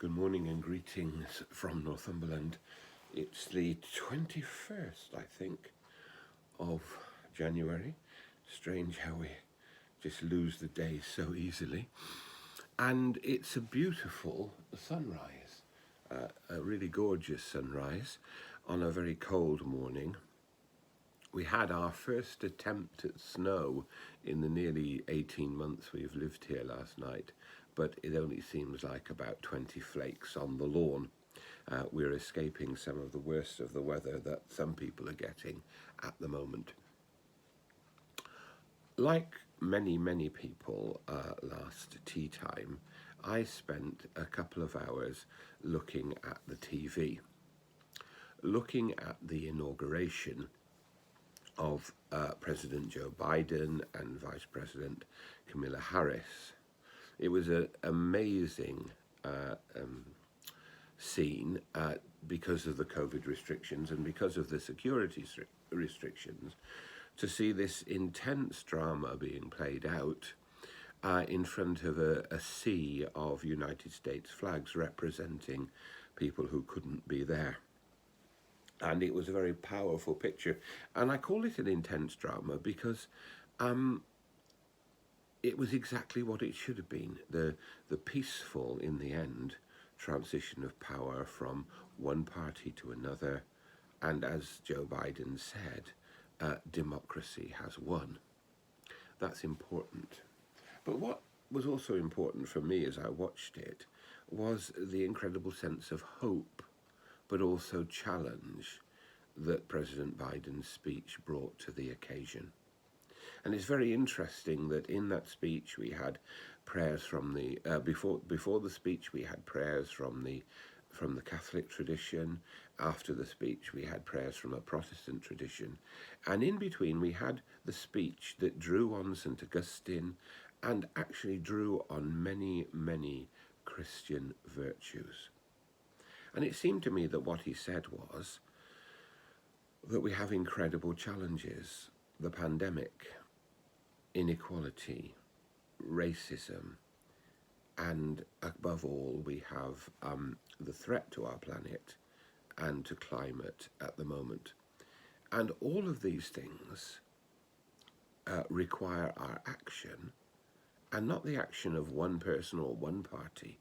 Good morning and greetings from Northumberland. It's the 21st, I think, of January. Strange how we just lose the day so easily. And it's a beautiful sunrise, a really gorgeous sunrise on a very cold morning. We had our first attempt at snow in the nearly 18 months we've lived here last night, but it only seems like about 20 flakes on the lawn. We're escaping some of the worst of the weather that some people are getting at the moment. Like many people last tea time, I spent a couple of hours looking at the TV, looking at the inauguration of President Joe Biden and Vice President Kamala Harris. It was an amazing scene because of the COVID restrictions and because of the security restrictions, to see this intense drama being played out in front of a sea of United States flags representing people who couldn't be there. And it was a very powerful picture. And I call it an intense drama because it was exactly what it should have been. The peaceful, in the end, transition of power from one party to another. And as Joe Biden said, democracy has won. That's important. But what was also important for me as I watched it was the incredible sense of hope, but also challenge that President Biden's speech brought to the occasion. And it's very interesting that in that speech we had prayers from the before the speech we had prayers from the Catholic tradition. After the speech we had prayers from a Protestant tradition, and in between we had the speech that drew on St. Augustine and actually drew on many Christian virtues. And it seemed to me that what he said was that we have incredible challenges: the pandemic, inequality, racism, and above all we have the threat to our planet and to climate at the moment. And all of these things require our action, and not the action of one person or one party,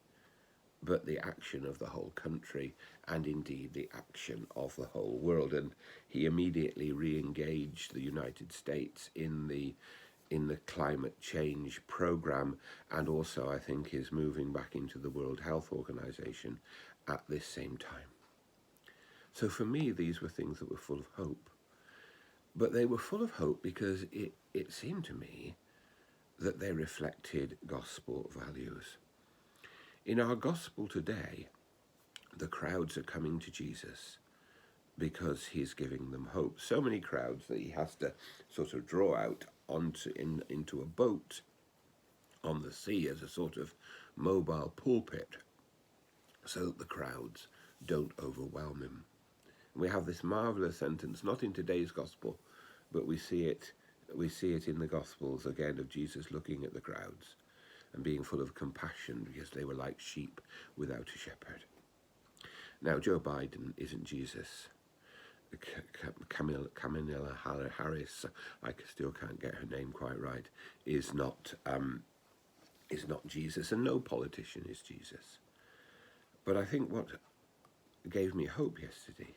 but the action of the whole country, and indeed the action of the whole world. And he immediately re-engaged the United States in the climate change program, and also I think is moving back into the World Health Organization at this same time. So for me, these were things that were full of hope. But they were full of hope because it seemed to me that they reflected gospel values. In our gospel today, the crowds are coming to Jesus because he's giving them hope. So many crowds that he has to sort of draw out into a boat on the sea as a sort of mobile pulpit so that the crowds don't overwhelm him. We have this marvelous sentence, not in today's gospel, but we see it in the Gospels again, of Jesus looking at the crowds and being full of compassion because they were like sheep without a shepherd. Now, Joe Biden isn't Jesus. Kamala Harris, I still can't get her name quite right, is not Jesus, and no politician is Jesus. But I think what gave me hope yesterday,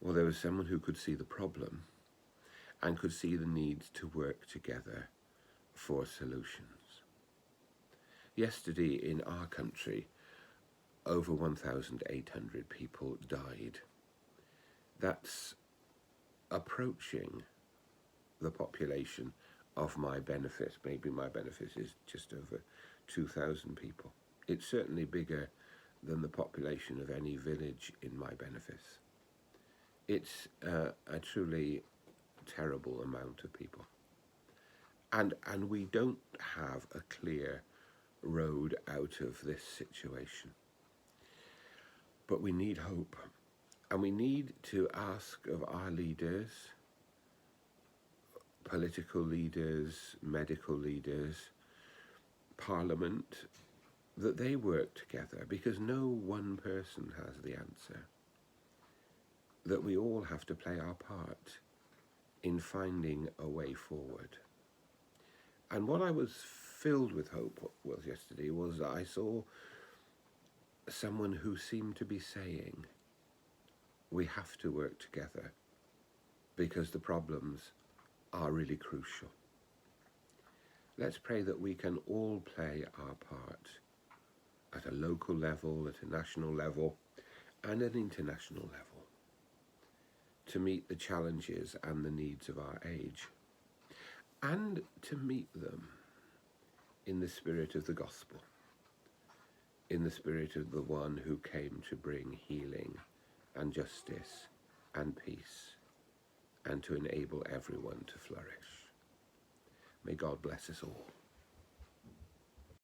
well, there was someone who could see the problem and could see the need to work together for solutions. Yesterday in our country, over 1,800 people died. That's approaching the population of my benefice. Maybe my benefice is just over 2,000 people. It's certainly bigger than the population of any village in my benefice. It's a truly terrible amount of people. And we don't have a clear road out of this situation. But we need hope. And we need to ask of our leaders, political leaders, medical leaders, Parliament, that they work together, because no one person has the answer, that we all have to play our part in finding a way forward. And what I was filled with hope was yesterday was that I saw someone who seemed to be saying, we have to work together because the problems are really crucial. Let's pray that we can all play our part at a local level, at a national level, and an international level to meet the challenges and the needs of our age, and to meet them in the spirit of the gospel, in the spirit of the one who came to bring healing and justice and peace, and to enable everyone to flourish. May God bless us all.